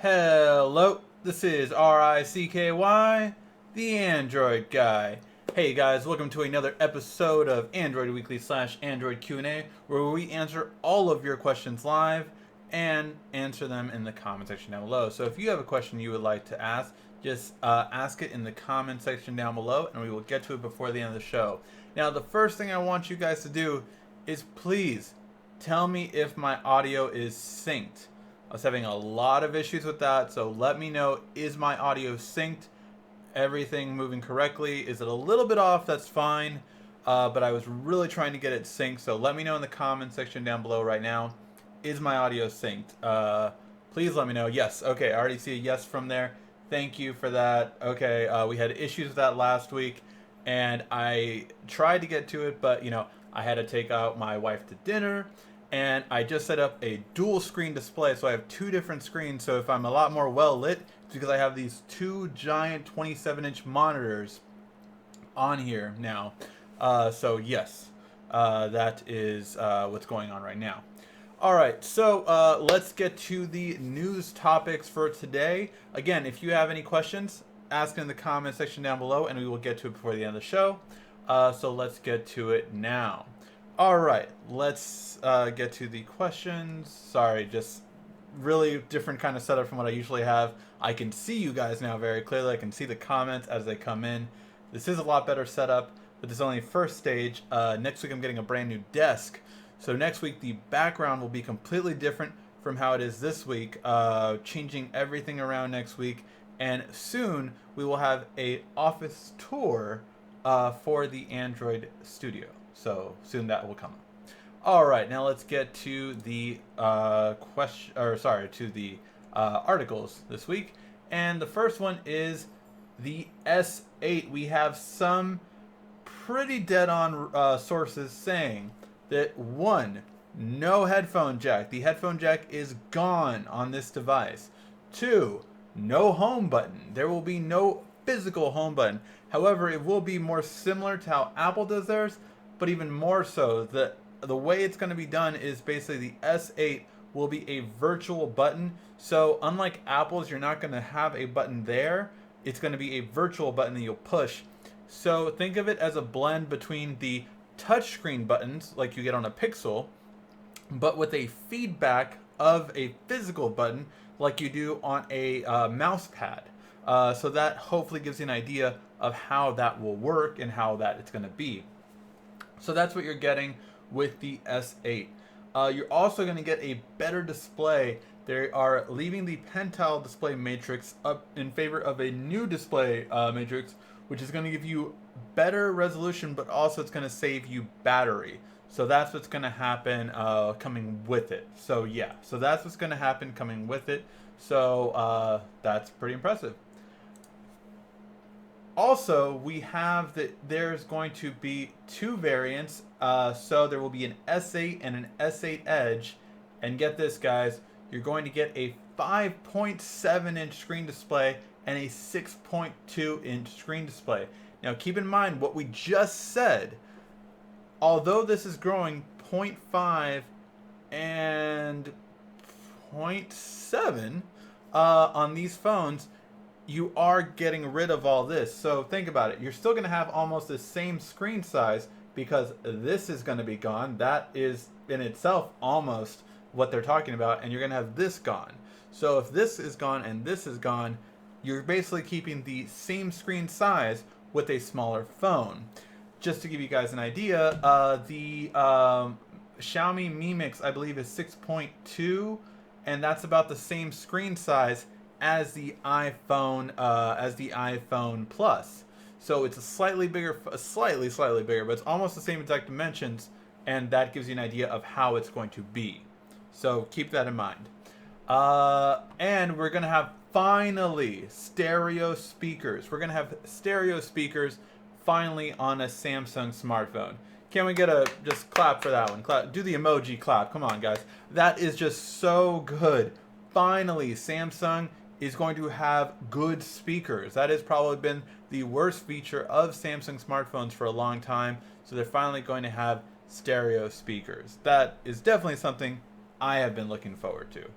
Hello, this is RICKY, the Android Guy. Hey guys, welcome to another episode of Android Weekly / Android Q&A, where we answer all of your questions live and answer them in the comment section down below. So if you have a question you would like to ask, just ask it in the comment section down below, and we will get to it before the end of the show. Now, the first thing I want you guys to do is please tell me if my audio is synced. I was having a lot of issues with that, so let me know, is my audio synced? Everything moving correctly? Is it a little bit off? That's fine, but I was really trying to get it synced, so let me know in the comment section down below right now. Is my audio synced? Please let me know. Yes, okay, I already see a yes from there. Thank you for that. Okay, we had issues with that last week, and I tried to get to it, but I had to take out my wife to dinner, and I just set up a dual screen display, so I have two different screens. So if I'm a lot more well lit, it's because I have these two giant 27-inch monitors on here now. So yes, that is what's going on right now. All right, so let's get to the news topics for today. Again, if you have any questions, ask in the comment section down below, and we will get to it before the end of the show. So let's get to it now. All right, let's get to the questions. Sorry, just really different kind of setup from what I usually have. I can see you guys now very clearly. I can see the comments as they come in. This is a lot better setup, but this is only first stage. Next week I'm getting a brand new desk. So next week the background will be completely different from how it is this week, changing everything around next week. And soon we will have a office tour for the Android studio. So soon that will come. All right, now let's get to the articles this week. And the first one is the S8. We have some pretty dead-on sources saying that one, no headphone jack. The headphone jack is gone on this device. Two, no home button. There will be no physical home button. However, it will be more similar to how Apple does theirs, but even more so. The way it's going to be done is basically the S8 will be a virtual button. So unlike Apple's, you're not going to have a button there. It's going to be a virtual button that you'll push. So think of it as a blend between the touchscreen buttons like you get on a Pixel, but with a feedback of a physical button like you do on a mouse pad. So that hopefully gives you an idea of how that will work and how that it's going to be. So that's what you're getting with the S8. You're also going to get a better display. They are leaving the Pentile display matrix up in favor of a new display matrix, which is going to give you better resolution, but also it's going to save you battery. So that's what's going to happen coming with it. So yeah, so that's what's going to happen coming with it. So that's pretty impressive. Also, we have that there's going to be two variants. So there will be an S8 and an S8 Edge. And get this, guys, you're going to get a 5.7-inch screen display and a 6.2-inch screen display. Now, keep in mind what we just said. Although this is growing 0.5 and 0.7 on these phones, you are getting rid of all this. So think about it. You're still going to have almost the same screen size because this is going to be gone. That is in itself almost what they're talking about. And you're going to have this gone. So if this is gone and this is gone, you're basically keeping the same screen size with a smaller phone. Just to give you guys an idea, the Xiaomi Mi Mix, I believe, is 6.2, and that's about the same screen size as the iPhone Plus. So it's a slightly bigger, slightly bigger, but it's almost the same exact dimensions, and that gives you an idea of how it's going to be. So keep that in mind. And we're gonna have finally stereo speakers. We're gonna have stereo speakers finally on a Samsung smartphone. Can we get a just clap for that one? Clap, do the emoji clap. Come on, guys. That is just so good. Finally, Samsung is going to have good speakers. That has probably been the worst feature of Samsung smartphones for a long time. So they're finally going to have stereo speakers. That is definitely something I have been looking forward to.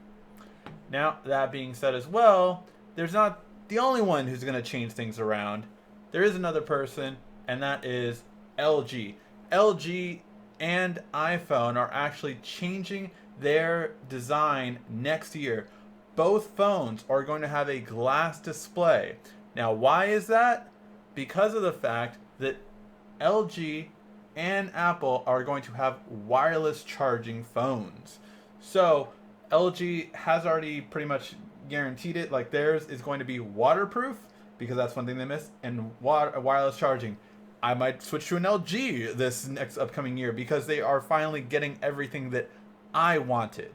Now, that being said as well, there's not the only one who's going to change things around. There is another person, and that is LG. LG and iPhone are actually changing their design next year. Both phones are going to have a glass display. Now, why is that? Because of the fact that LG and Apple are going to have wireless charging phones. So LG has already pretty much guaranteed it. Like theirs is going to be waterproof because that's one thing they missed, and wireless charging. I might switch to an LG this next upcoming year because they are finally getting everything that I wanted.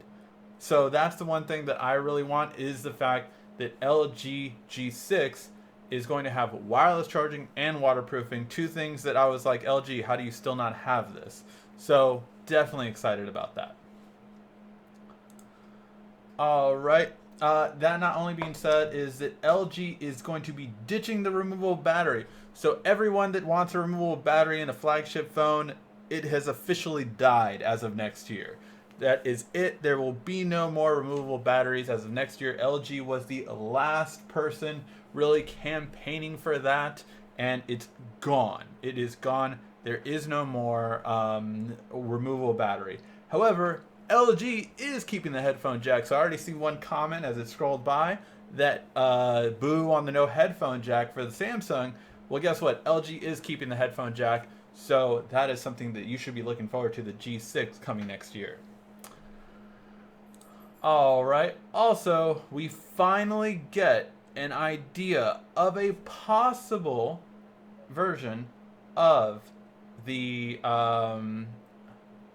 So that's the one thing that I really want is the fact that LG G6 is going to have wireless charging and waterproofing. Two things that I was like, LG, how do you still not have this? So definitely excited about that. All right. That not only being said is that LG is going to be ditching the removable battery. So everyone that wants a removable battery in a flagship phone, it has officially died as of next year. That is it. There will be no more removable batteries as of next year. LG was the last person really campaigning for that, and it's gone. It is gone. There is no more removable battery. However, LG is keeping the headphone jack. So I already see one comment as it scrolled by that boo on the no headphone jack for the Samsung. Well, guess what? LG is keeping the headphone jack. So that is something that you should be looking forward to, the G6 coming next year. All right. Also, we finally get an idea of a possible version of the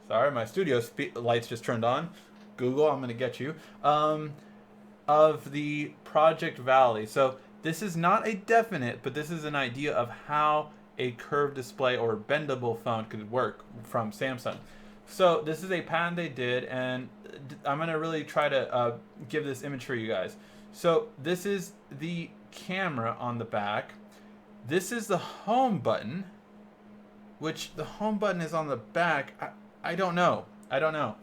sorry, my studio lights just turned on. Google, I'm gonna get you. Of the Project Valley. So this is not a definite, but this is an idea of how a curved display or bendable phone could work from Samsung. So this is a patent they did, and I'm gonna really try to give this image for you guys. So this is the camera on the back. This is the home button, which the home button is on the back. I don't know. I don't know.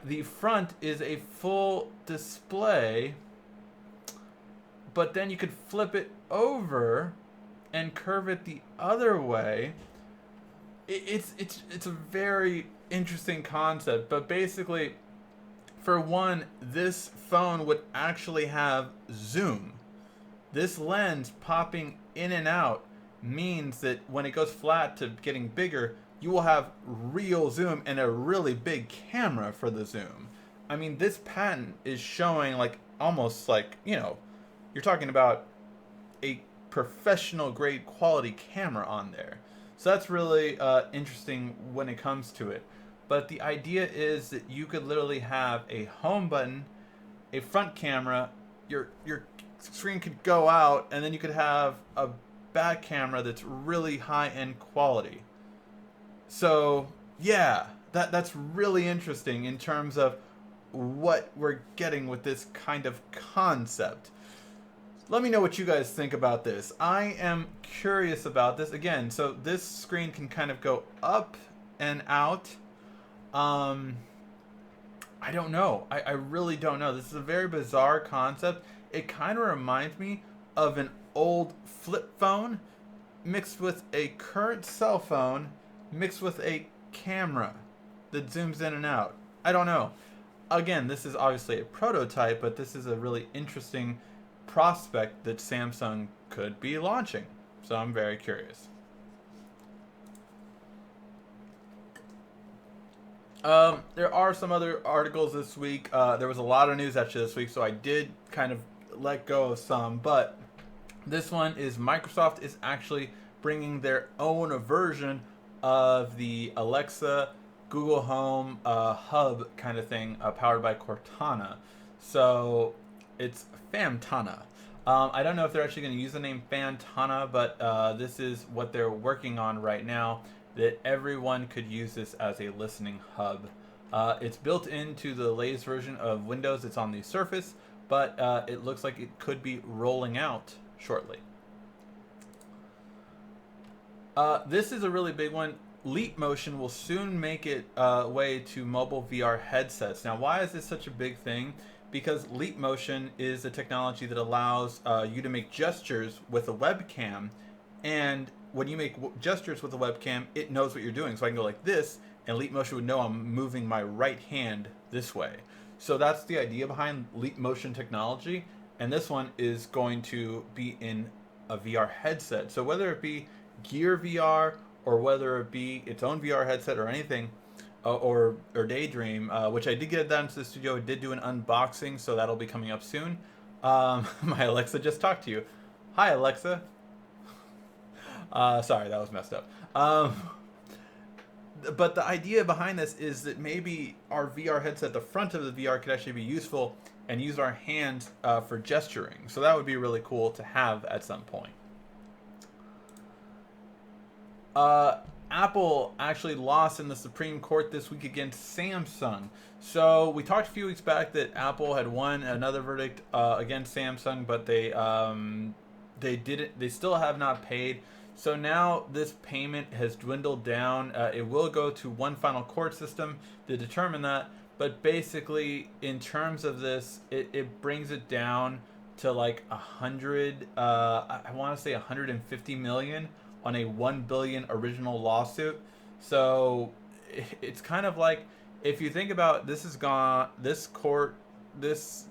The front is a full display, but then you could flip it over and curve it the other way. It's a very interesting concept, but basically, for one, this phone would actually have zoom. This lens popping in and out means that when it goes flat to getting bigger, you will have real zoom and a really big camera for the zoom. I mean, this patent is showing like almost like, you know, you're talking about a professional grade quality camera on there. So that's really interesting when it comes to it. But the idea is that you could literally have a home button, a front camera, your screen could go out, and then you could have a back camera that's really high-end quality. So yeah, that's really interesting in terms of what we're getting with this kind of concept. Let me know what you guys think about this. I am curious about this. Again, so this screen can kind of go up and out. I don't know. I really don't know. This is a very bizarre concept. It kind of reminds me of an old flip phone mixed with a current cell phone mixed with a camera that zooms in and out. I don't know. Again, this is obviously a prototype, but this is a really interesting prospect that Samsung could be launching. So I'm very curious. There are some other articles this week. There was a lot of news actually this week, so I did kind of let go of some. But this one is Microsoft is actually bringing their own version of the Alexa, Google Home hub kind of thing, powered by Cortana. So it's Fantana. I don't know if they're actually going to use the name Fantana, but this is what they're working on right now, that everyone could use this as a listening hub. It's built into the latest version of Windows. It's on the Surface, but it looks like it could be rolling out shortly. This is a really big one. Leap Motion will soon make it way to mobile VR headsets. Now, why is this such a big thing? Because Leap Motion is a technology that allows you to make gestures with a webcam, and when you make gestures with a webcam, it knows what you're doing. So I can go like this, and Leap Motion would know I'm moving my right hand this way. So that's the idea behind Leap Motion technology, and this one is going to be in a VR headset. So whether it be Gear VR or whether it be its own VR headset or anything, or Daydream, which I did get down to the studio. I did do an unboxing, so that'll be coming up soon. My Alexa just talked to you. Hi, Alexa. Sorry, that was messed up. But the idea behind this is that maybe our VR headset, the front of the VR, could actually be useful and use our hands for gesturing. So that would be really cool to have at some point. Apple actually lost in the Supreme Court this week against Samsung. So we talked a few weeks back that Apple had won another verdict against Samsung, but they didn't. They still have not paid. So now this payment has dwindled down. It will go to one final court system to determine that. But basically, in terms of this, it brings it down to like 100. I want to say 150 million on a 1 billion original lawsuit. So it's kind of like, if you think about this, is gone, this court, this,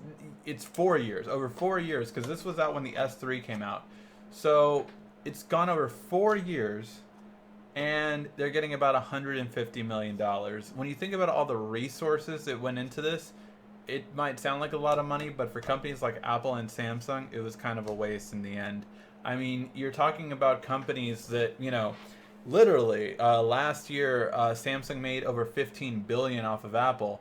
it's 4 years, over 4 years, because this was out when the S3 came out. So it's gone over 4 years, and they're getting about $150 million. When you think about all the resources that went into this, it might sound like a lot of money, but for companies like Apple and Samsung, it was kind of a waste in the end. I mean, you're talking about companies that, you know, literally last year Samsung made over 15 billion off of Apple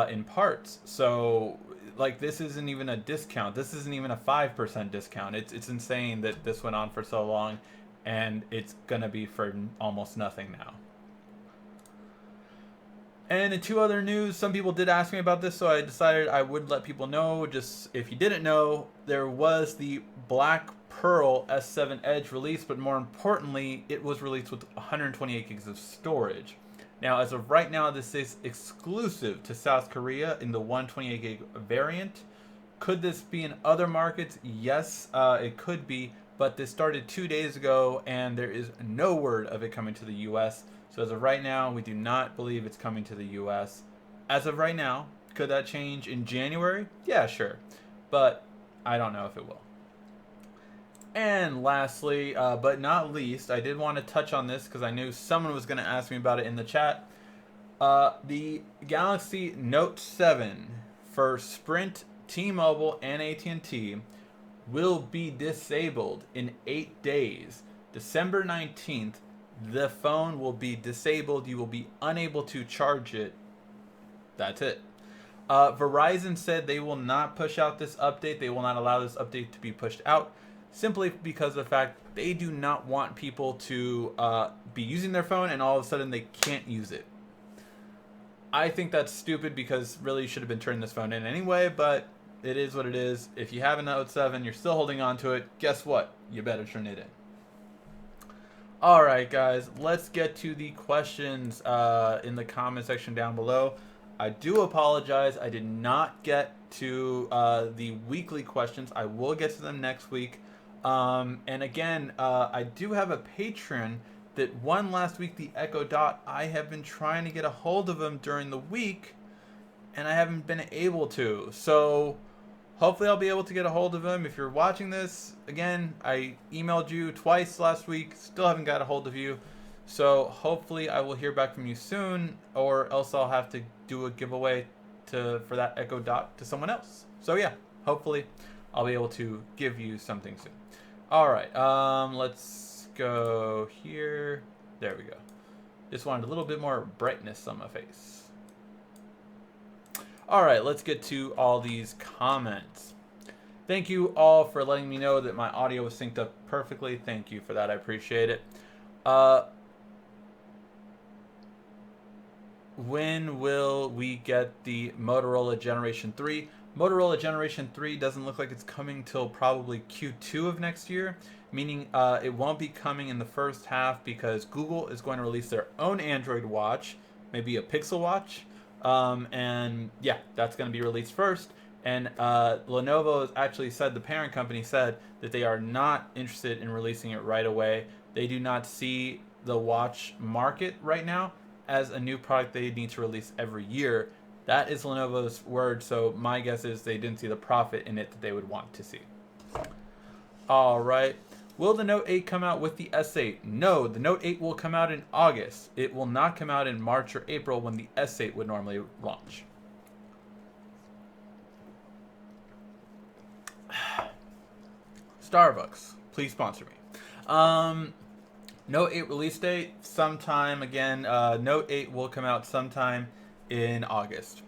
in parts. So like, this isn't even a discount. This isn't even a 5% discount. It's insane that this went on for so long, and it's gonna be for almost nothing now. And in two other news, some people did ask me about this, so I decided I would let people know. Just if you didn't know, there was the Black Pearl S7 Edge release, but more importantly, it was released with 128 gigs of storage. Now, as of right now, this is exclusive to South Korea in the 128 gig variant. Could this be in other markets? Yes, it could be, but this started 2 days ago, and there is no word of it coming to the US. So as of right now, we do not believe it's coming to the US. As of right now, could that change in January? Yeah, sure, but I don't know if it will. And lastly, but not least, I did want to touch on this because I knew someone was going to ask me about it in the chat. The Galaxy Note 7 for Sprint, T-Mobile, and AT&T will be disabled in 8 days. December 19th, the phone will be disabled. You will be unable to charge it. That's it. Verizon said they will not push out this update. They will not allow this update to be pushed out, simply because of the fact they do not want people to be using their phone and all of a sudden they can't use it. I think that's stupid, because really you should have been turning this phone in anyway, but it is what it is. If you have a Note 7, you're still holding on to it, guess what? You better turn it in. Alright guys, let's get to the questions in the comment section down below. I do apologize, I did not get to the weekly questions. I will get to them next week. And again, I do have a patron that won last week, the Echo Dot. I have been trying to get a hold of him during the week, and I haven't been able to. So hopefully I'll be able to get a hold of him. If you're watching this, again, I emailed you twice last week, still haven't got a hold of you. So hopefully I will hear back from you soon, or else I'll have to do a giveaway for that Echo Dot to someone else. So yeah, hopefully I'll be able to give you something soon. All right, let's go here. There we go. Just wanted a little bit more brightness on my face. All right, let's get to all these comments. Thank you all for letting me know that my audio was synced up perfectly. Thank you for that. I appreciate it. when will we get the Motorola Generation 3? Motorola Generation 3 doesn't look like it's coming till probably Q2 of next year, meaning it won't be coming in the first half because Google is going to release their own Android watch, maybe a Pixel watch, and yeah, that's going to be released first. And Lenovo has actually said, the parent company said, that they are not interested in releasing it right away. They do not see the watch market right now as a new product they need to release every year. That is Lenovo's word, so my guess is they didn't see the profit in it that they would want to see. All right. Will the Note 8 come out with the S8? No, the Note 8 will come out in August. It will not come out in March or April when the S8 would normally launch. Starbucks, please sponsor me. Note 8 release date, sometime again. Note 8 will come out sometime in August.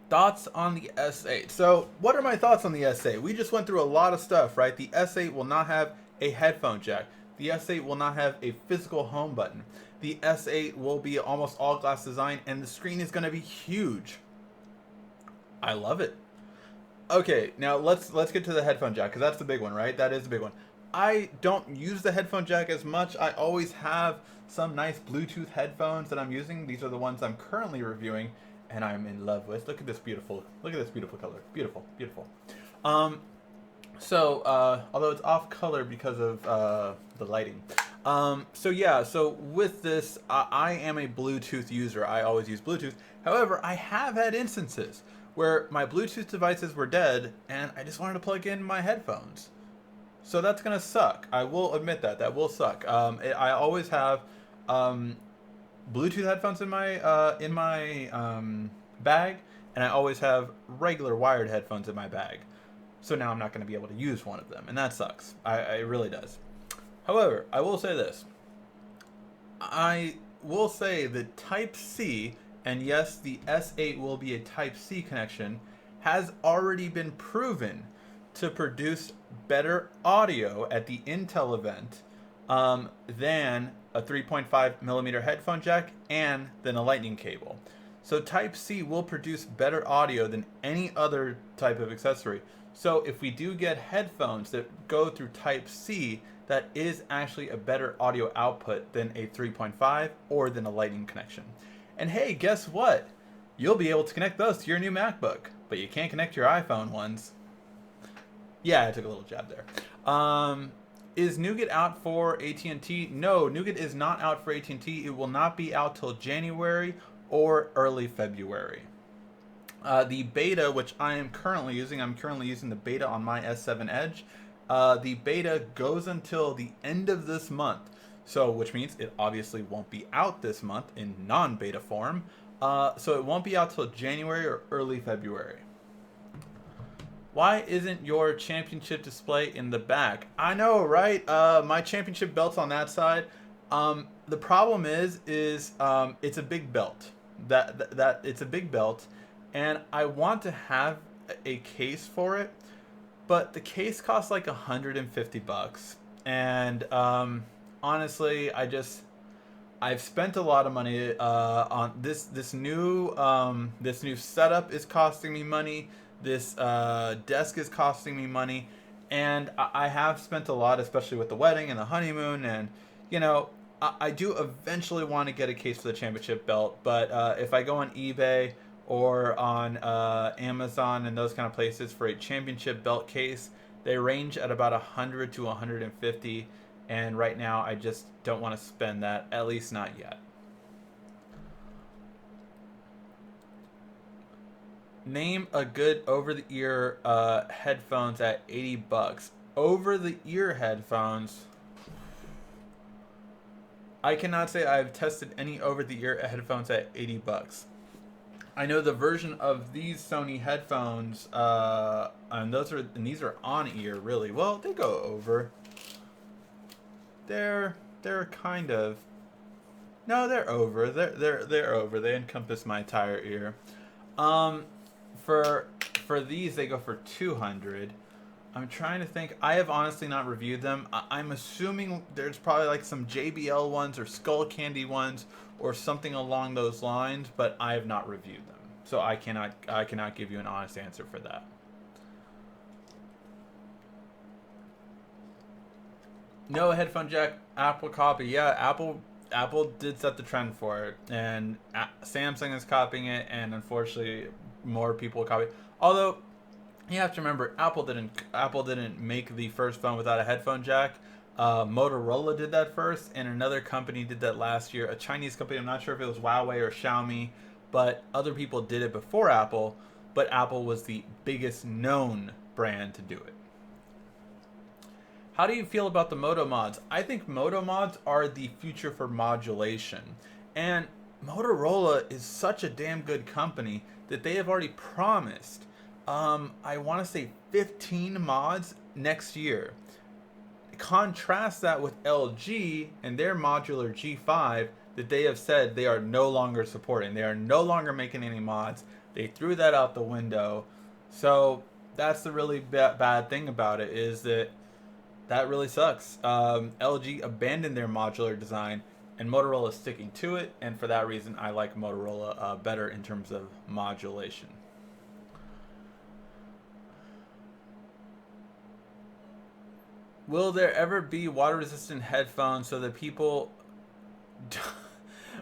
Thoughts on the S8. So, what are my thoughts on the S8? We just went through a lot of stuff, right? The S8 will not have a headphone jack. The S8 will not have a physical home button. The S8 will be almost all glass design, and the screen is going to be huge. I love it. Okay, now let's get to the headphone jack, because that's the big one, right? That is the big one. I don't use the headphone jack as much. I always have some nice Bluetooth headphones that I'm using. These are the ones I'm currently reviewing, and I'm in love with. Look at this beautiful color. Beautiful, beautiful. Although it's off color because of the lighting. So with this, I am a Bluetooth user. I always use Bluetooth. However, I have had instances where my Bluetooth devices were dead, and I just wanted to plug in my headphones. So that's gonna suck. I will admit that. That will suck. I always have Bluetooth headphones in my bag, and I always have regular wired headphones in my bag. So now I'm not going to be able to use one of them, and that sucks. It really does. However, I will say this. I will say that Type-C, and yes, the S8 will be a Type-C connection, has already been proven to produce better audio at the Intel event than a 3.5 millimeter headphone jack and than a lightning cable. So Type-C will produce better audio than any other type of accessory. So if we do get headphones that go through Type-C, that is actually a better audio output than a 3.5 or than a lightning connection. And hey, guess what? You'll be able to connect those to your new MacBook, but you can't connect your iPhone ones. Yeah, I took a little jab there. Is Nougat out for AT&T? No, Nougat is not out for AT&T. It will not be out till January or early February. The beta, which I am currently using, I'm currently using the beta on my S7 Edge. The beta goes until the end of this month, so which means it obviously won't be out this month in non-beta form. So it won't be out till January or early February. Why isn't your championship display in the back? I know, right? My championship belt's on that side. The problem is it's a big belt. That it's a big belt, and I want to have a case for it, but the case costs like $150, and honestly, I've spent a lot of money on this new setup is costing me money. This desk is costing me money, and I have spent a lot, especially with the wedding and the honeymoon, and you know, I do eventually want to get a case for the championship belt, but if I go on eBay or on Amazon and those kind of places for a championship belt case, they range at about $100 to $150, and right now I just don't want to spend that, at least not yet. Name a good over-the-ear headphones at $80. Over-the-ear headphones. I cannot say I've tested any over-the-ear headphones at $80. I know the version of these Sony headphones, and these are on-ear, really. Well, they go over. They're kind of. No, they're over. They're over. They encompass my entire ear. For these, they go for $200. I'm trying to think. I have honestly not reviewed them. I'm assuming there's probably like some JBL ones or Skull Candy ones or something along those lines, but I have not reviewed them, so I cannot give you an honest answer for that. No headphone jack, Apple copy. Yeah, Apple did set the trend for it, and Samsung is copying it, and unfortunately, more people copy. Although you have to remember, Apple didn't make the first phone without a headphone jack. Motorola did that first, and another company did that last year. A Chinese company. I'm not sure if it was Huawei or Xiaomi, but other people did it before Apple. But Apple was the biggest known brand to do it. How do you feel about the Moto mods? I think Moto mods are the future for modulation. And Motorola is such a damn good company that they have already promised, I want to say 15 mods next year. Contrast that with LG and their modular G5 that they have said they are no longer supporting. They are no longer making any mods. They threw that out the window. So that's the really bad thing about it, is that really sucks. LG abandoned their modular design, and Motorola is sticking to it, and for that reason, I like Motorola better in terms of modulation. Will there ever be water-resistant headphones so that people...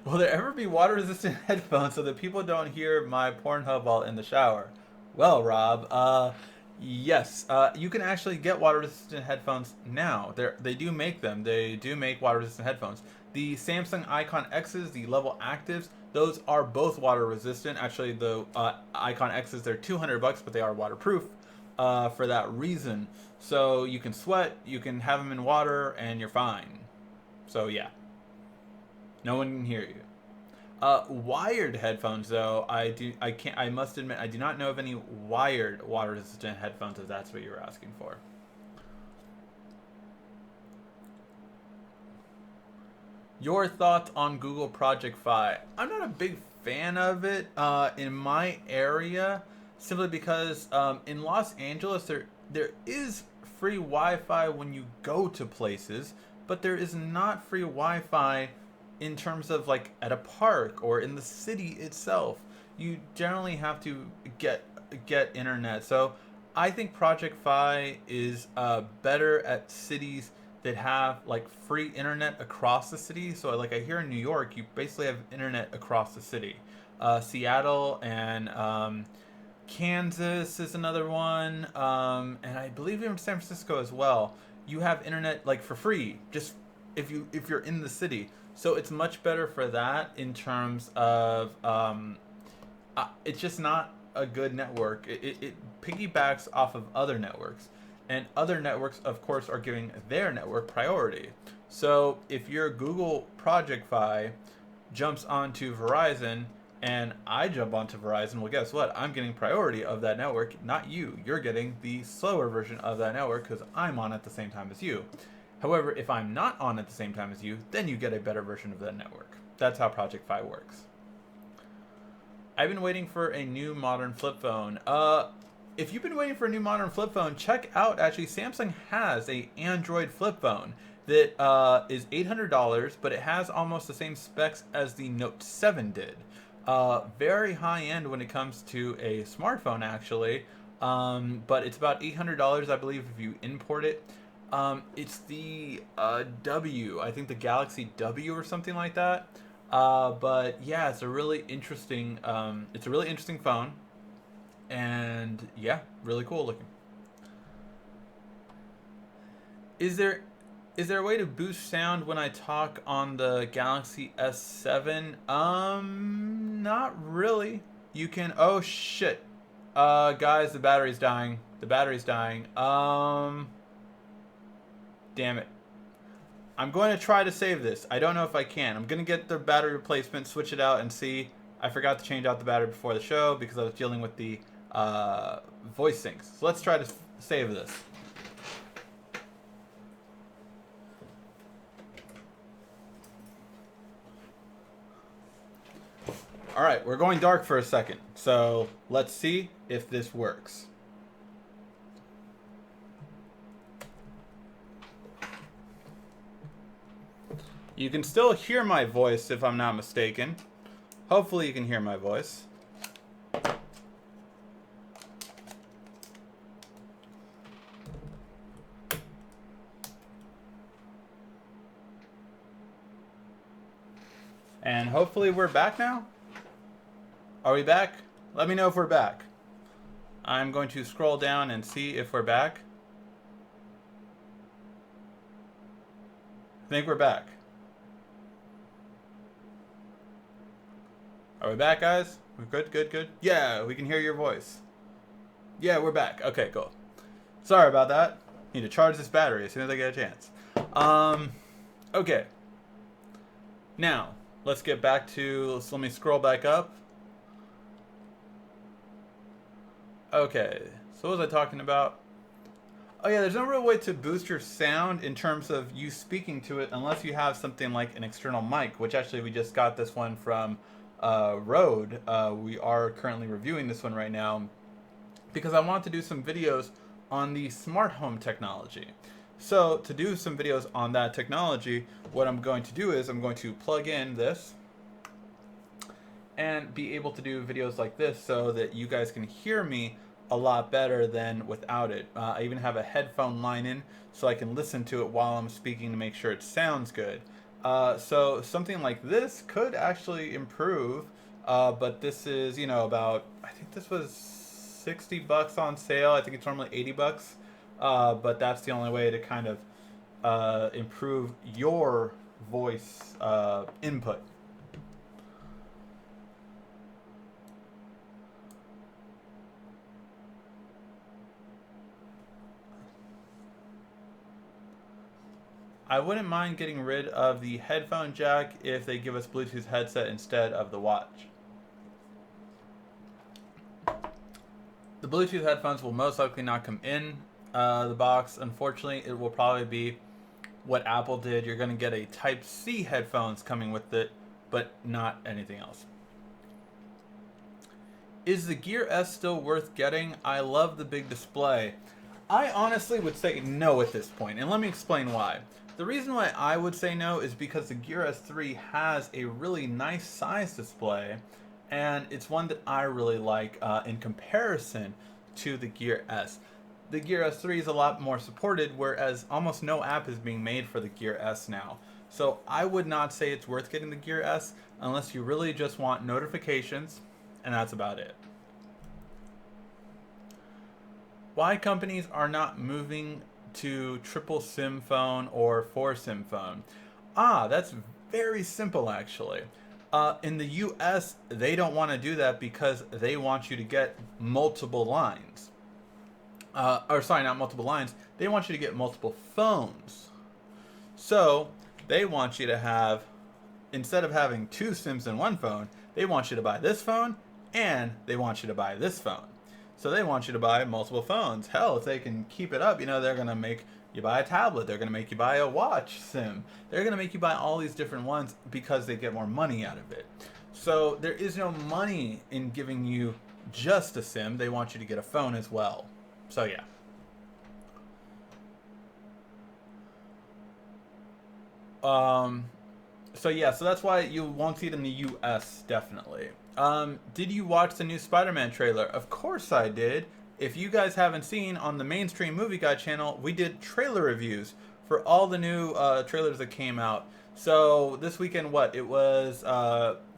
Will there ever be water-resistant headphones so that people don't hear my Pornhub while in the shower? Well, Rob, yes, you can actually get water-resistant headphones now. They do make them. They do make water-resistant headphones. The Samsung Icon X's, the Level Actives, those are both water-resistant. Actually, the Icon X's, they're $200, but they are waterproof for that reason. So you can sweat, you can have them in water, and you're fine. So yeah, no one can hear you. Wired headphones, though, I must admit, I do not know of any wired water-resistant headphones, if that's what you're asking for. Your thoughts on Google Project Fi? I'm not a big fan of it in my area, simply because in Los Angeles there is free Wi-Fi when you go to places, but there is not free Wi-Fi in terms of like at a park or in the city itself. You generally have to get internet. So I think Project Fi is better at cities that have like free internet across the city. So like I hear in New York, you basically have internet across the city. Seattle and Kansas is another one, and I believe in San Francisco as well. You have internet like for free, just if you're in the city. So it's much better for that in terms of it's just not a good network. It piggybacks off of other networks, and other networks, of course, are giving their network priority. So if your Google Project Fi jumps onto Verizon and I jump onto Verizon, well, guess what? I'm getting priority of that network, not you. You're getting the slower version of that network because I'm on at the same time as you. However, if I'm not on at the same time as you, then you get a better version of that network. That's how Project Fi works. I've been waiting for a new modern flip phone. If you've been waiting for a new modern flip phone, check out, actually, Samsung has a Android flip phone that is $800, but it has almost the same specs as the Note 7 did. Very high end when it comes to a smartphone, actually, but it's about $800, I believe, if you import it. It's the W, I think the Galaxy W or something like that. But yeah, it's a really interesting phone, and yeah, really cool looking. Is there a way to boost sound when I talk on the Galaxy S7? Not really. You can. Oh shit, guys, the battery's dying. The battery's dying. Damn it. I'm going to try to save this. I don't know if I can. I'm going to get the battery replacement, switch it out, and see. I forgot to change out the battery before the show because I was dealing with the voice syncs. So let's try to save this. Alright, we're going dark for a second. So let's see if this works. You can still hear my voice if I'm not mistaken. Hopefully you can hear my voice. And hopefully we're back now. Are we back? Let me know if we're back. I'm going to scroll down and see if we're back. I think we're back. Are we back, guys? We're good, good, good. Yeah, we can hear your voice. Yeah, we're back. Okay, cool. Sorry about that. Need to charge this battery as soon as I get a chance. Okay. Now, let's get back to, let me scroll back up. Okay, so what was I talking about? Oh yeah, there's no real way to boost your sound in terms of you speaking to it unless you have something like an external mic, which actually we just got this one from Rode. We are currently reviewing this one right now because I want to do some videos on the smart home technology. So to do some videos on that technology, what I'm going to do is I'm going to plug in this and be able to do videos like this so that you guys can hear me a lot better than without it. I even have a headphone line in so I can listen to it while I'm speaking to make sure it sounds good. So something like this could actually improve, but this is, you know, about, I think this was $60 on sale. I think it's normally $80, but that's the only way to kind of improve your voice input. I wouldn't mind getting rid of the headphone jack if they give us Bluetooth headset instead of the watch. The Bluetooth headphones will most likely not come in the box. Unfortunately, it will probably be what Apple did. You're going to get a Type-C headphones coming with it, but not anything else. Is the Gear S still worth getting? I love the big display. I honestly would say no at this point, and let me explain why. The reason why I would say no is because the Gear S3 has a really nice size display, and it's one that I really like in comparison to the Gear S. The Gear S3 is a lot more supported, whereas almost no app is being made for the Gear S now. So I would not say it's worth getting the Gear S unless you really just want notifications, and that's about it. Why companies are not moving to triple SIM phone or 4 SIM phone? That's very simple actually. In the US, they don't want to do that because they want you to get multiple lines. Or sorry, not multiple lines. They want you to get multiple phones. So they want you to have, instead of having 2 SIMs in one phone, they want you to buy this phone and they want you to buy this phone. So they want you to buy multiple phones. Hell, if they can keep it up, you know, they're going to make you buy a tablet. They're going to make you buy a watch SIM. They're going to make you buy all these different ones because they get more money out of it. So there is no money in giving you just a SIM. They want you to get a phone as well. So yeah. So that's why you won't see it in the US, definitely. Did you watch the new Spider-Man trailer? Of course I did. If you guys haven't seen, on the Mainstream Movie Guide channel, we did trailer reviews for all the new trailers that came out. So this weekend, it was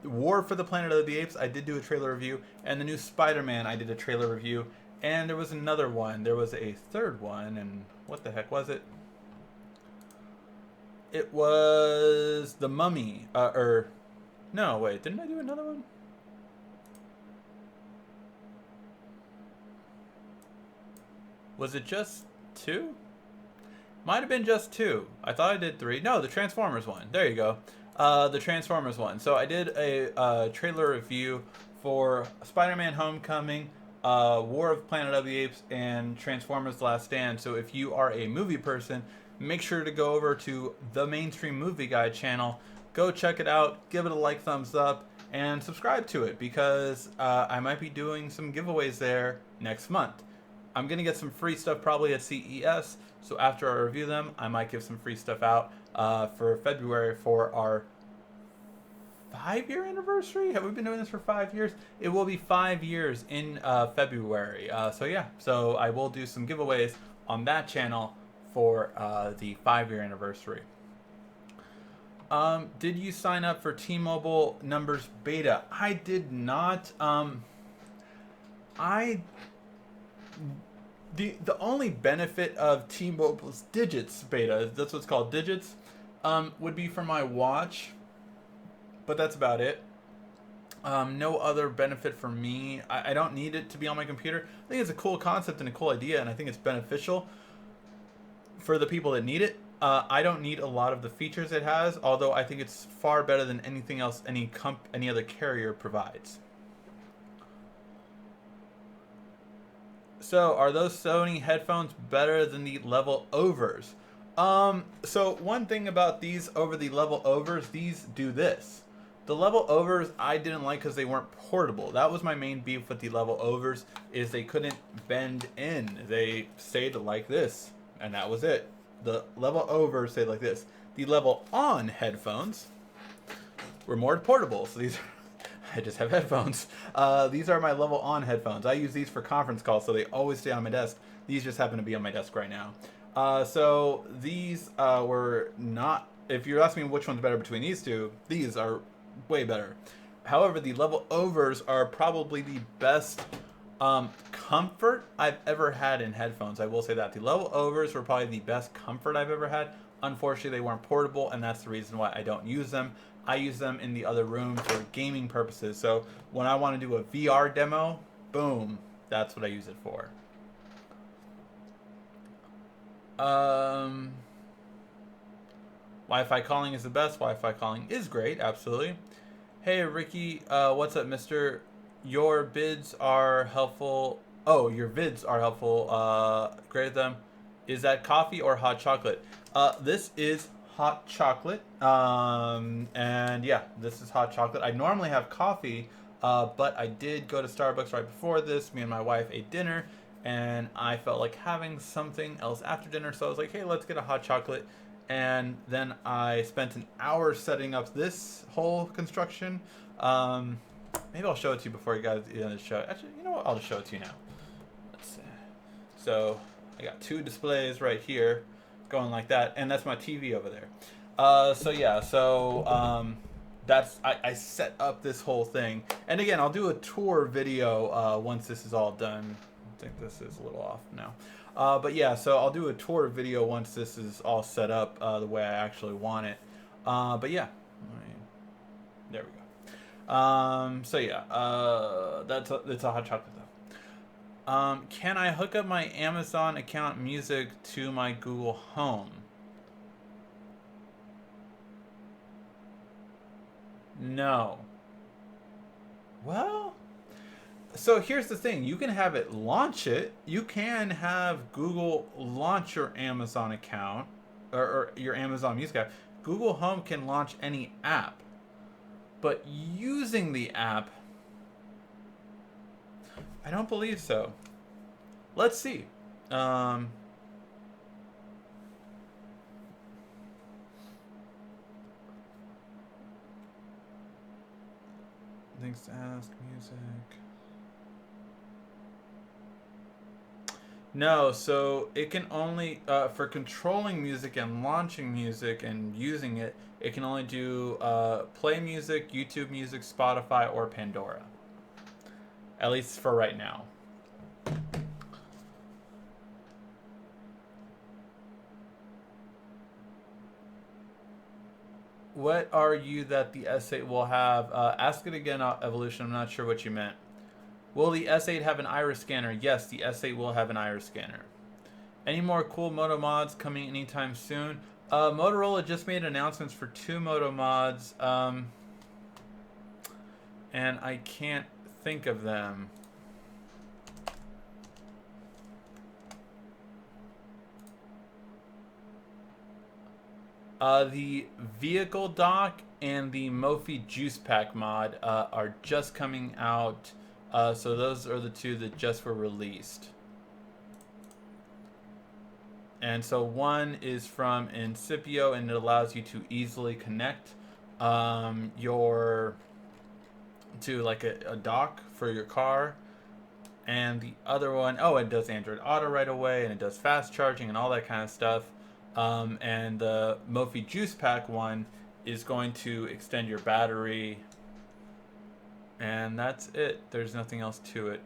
War for the Planet of the Apes, I did do a trailer review, and the new Spider-Man, I did a trailer review, and there was another one. There was a third one, and what the heck was it? It was The Mummy, no, wait, didn't I do another one? Was it just 2? Might have been just 2. I thought I did 3. No, the Transformers one. There you go. The Transformers one. So I did a trailer review for Spider-Man Homecoming, War of Planet of the Apes, and Transformers The Last Stand. So if you are a movie person, make sure to go over to the Mainstream Movie Guide channel. Go check it out. Give it a like, thumbs up, and subscribe to it because I might be doing some giveaways there next month. I'm gonna get some free stuff probably at CES. So after I review them, I might give some free stuff out for February for our 5-year anniversary. Have we been doing this for 5 years? It will be 5 years in February. So yeah, so I will do some giveaways on that channel for the 5-year anniversary. Did you sign up for T-Mobile numbers beta? I did not. The only benefit of T-Mobile's Digits beta, that's what's called Digits, would be for my watch, but that's about it. No other benefit for me. I don't need it to be on my computer. I think it's a cool concept and a cool idea, and I think it's beneficial for the people that need it. I don't need a lot of the features it has, although I think it's far better than anything else any other carrier provides. So, are those Sony headphones better than the level overs? So one thing about these over the level overs, these do this. The level overs I didn't like because they weren't portable. That was my main beef with the level overs, is they couldn't bend in. They stayed like this, and that was it. The level overs stayed like this. The level on headphones were more portable. So these I just have headphones. These are my level on headphones. I use these for conference calls, so they always stay on my desk. These just happen to be on my desk right now. So these were not, if you're asking me which one's better between these two, these are way better. However, the level overs are probably the best comfort I've ever had in headphones. I will say that. The level overs were probably the best comfort I've ever had. Unfortunately, they weren't portable, and that's the reason why I don't use them. I use them in the other room for gaming purposes. So when I want to do a VR demo, boom, that's what I use it for. Wi-Fi calling is the best. Wi-Fi calling is great, absolutely. Hey, Ricky, what's up, mister? Your bids are helpful. Oh, your vids are helpful. Grade them. Is that coffee or hot chocolate? This is hot chocolate. And yeah, this is hot chocolate. I normally have coffee, but I did go to Starbucks right before this. Me and my wife ate dinner, and I felt like having something else after dinner, so I was like, hey, let's get a hot chocolate. And then I spent an hour setting up this whole construction. Maybe I'll show it to you before you guys end the show. Actually, you know what? I'll just show it to you now. Let's see. So I got two displays right here going like that, and that's my TV over there. So yeah, so that's I set up this whole thing. And again, I'll do a tour video once this is all done. I think this is a little off now. But yeah, so I'll do a tour video once this is all set up the way I actually want it. But yeah, there we go. So yeah, it's a hot chocolate though. Can I hook up my Amazon account music to my Google Home? No. Well, so here's the thing. You can have it launch it. You can have Google launch your Amazon account or your Amazon Music app. Google Home can launch any app. But using the app, I don't believe so. Let's see. Things to ask, music. No, so it can only, for controlling music and launching music and using it, it can only do Play Music, YouTube Music, Spotify, or Pandora. At least for right now. What are you that the S8 will have? Ask it again, Evolution. I'm not sure what you meant. Will the S8 have an iris scanner? Yes, the S8 will have an iris scanner. Any more cool Moto mods coming anytime soon? Motorola just made announcements for 2 Moto mods, and I can't think of them. The vehicle dock and the Mophie juice pack mod are just coming out. So those are the 2 that just were released. And so one is from Incipio, and it allows you to easily connect your to like a dock for your car. And the other one, oh, it does Android Auto right away, and it does fast charging and all that kind of stuff. And the Mophie Juice Pack one is going to extend your battery, and that's it. There's nothing else to it.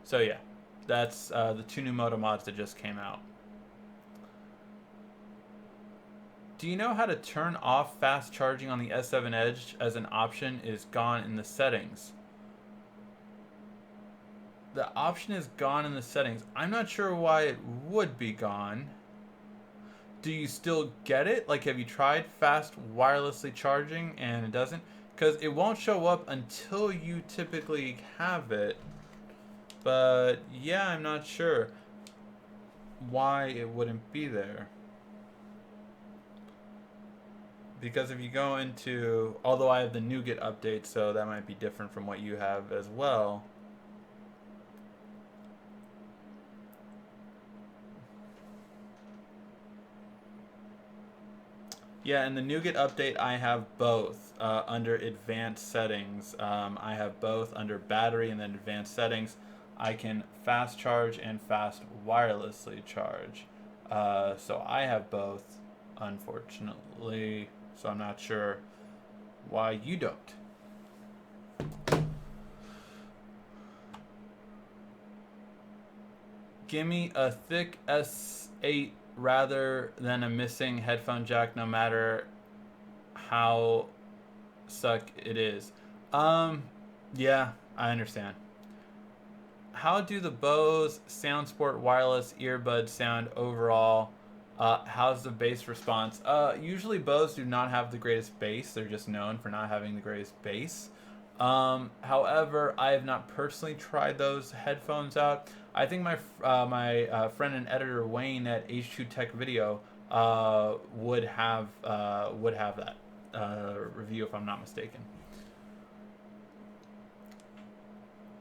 So yeah, that's the two new Moto mods that just came out. Do you know how to turn off fast charging on the S7 Edge as an option is gone in the settings? The option is gone in the settings. I'm not sure why it would be gone. Do you still get it? Like, have you tried fast wirelessly charging and it doesn't? Because it won't show up until you typically have it. But yeah, I'm not sure why it wouldn't be there. Because if you go into, although I have the Nougat update, so that might be different from what you have as well. Yeah, in the Nougat update, I have both under advanced settings. I have both under battery and then advanced settings. I can fast charge and fast wirelessly charge. So I have both, unfortunately. So I'm not sure why you don't. Gimme a thick S8 rather than a missing headphone jack, no matter how suck it is. Yeah, I understand. How do the Bose SoundSport wireless earbuds sound overall? How's the bass response? Usually Bose do not have the greatest bass. They're just known for not having the greatest bass. However, I have not personally tried those headphones out. I think my friend and editor Wayne at H2 Tech Video would have that review if I'm not mistaken.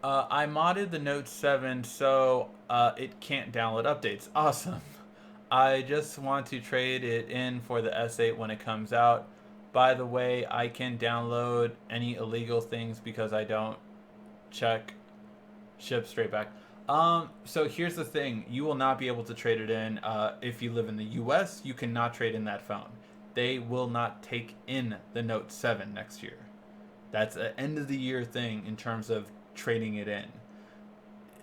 I modded the Note 7 so it can't download updates. Awesome. I just want to trade it in for the S8 when it comes out. By the way, I can download any illegal things because I don't check ship straight back. So here's the thing. You will not be able to trade it in. If you live in the US, you cannot trade in that phone. They will not take in the Note 7 next year. That's an end of the year thing in terms of trading it in.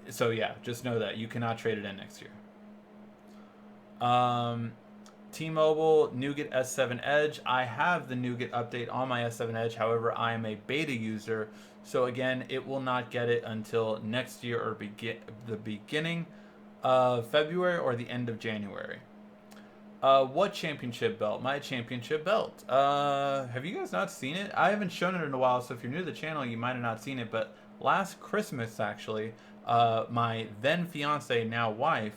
So yeah, just know that you cannot trade it in next year. T-Mobile Nougat S7 Edge. I have the Nougat update on my S7 Edge. However, I am a beta user, so again, it will not get it until next year or the beginning of February or the end of January. What championship belt? My championship belt. Have you guys not seen it? I haven't shown it in a while, so if you're new to the channel, you might have not seen it. But last Christmas, actually, my then fiance, now wife,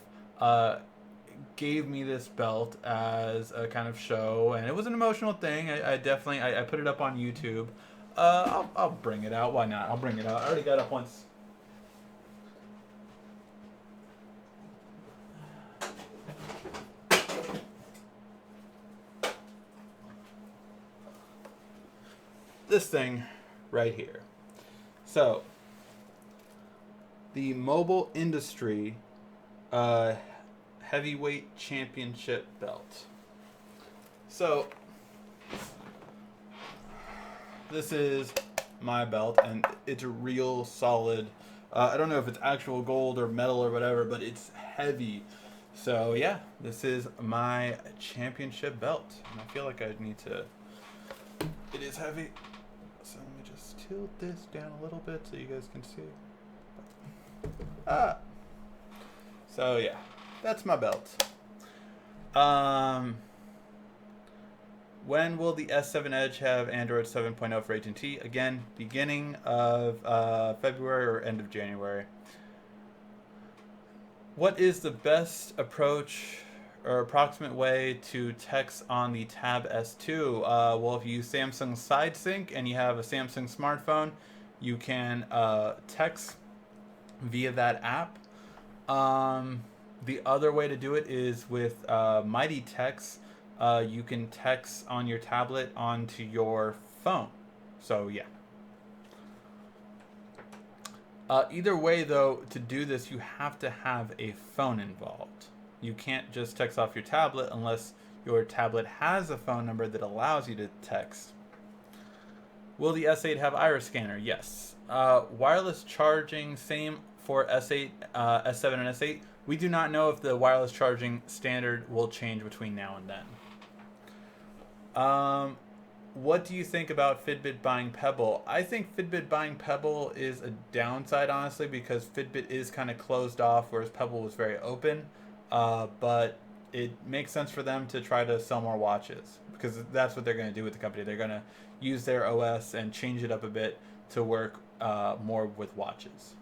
gave me this belt as a kind of show, and it was an emotional thing. I definitely I put it up on YouTube. I'll bring it out. Why not? I'll bring it out. I already got it up once. This thing right here. So the Mobile Industry Heavyweight Championship belt. So this is my belt, and it's a real solid. I don't know if it's actual gold or metal or whatever, but it's heavy. So yeah, this is my championship belt, and I feel like I need to. It is heavy. So let me just tilt this down a little bit so you guys can see. So yeah, that's my belt. When will the S7 Edge have Android 7.0 for AT&T? Again, beginning of February or end of January. What is the best approach or approximate way to text on the Tab S2? Well, if you use Samsung SideSync and you have a Samsung smartphone, you can text via that app. The other way to do it is with Mighty Text. You can text on your tablet onto your phone. So yeah. Either way, though, to do this, you have to have a phone involved. You can't just text off your tablet unless your tablet has a phone number that allows you to text. Will the S8 have iris scanner? Yes. Wireless charging, same for S8, S7, and S8. We do not know if the wireless charging standard will change between now and then. What do you think about Fitbit buying Pebble? I think Fitbit buying Pebble is a downside, honestly, because Fitbit is kind of closed off, whereas Pebble was very open. But it makes sense for them to try to sell more watches, because that's what they're going to do with the company. They're going to use their OS and change it up a bit to work more with watches.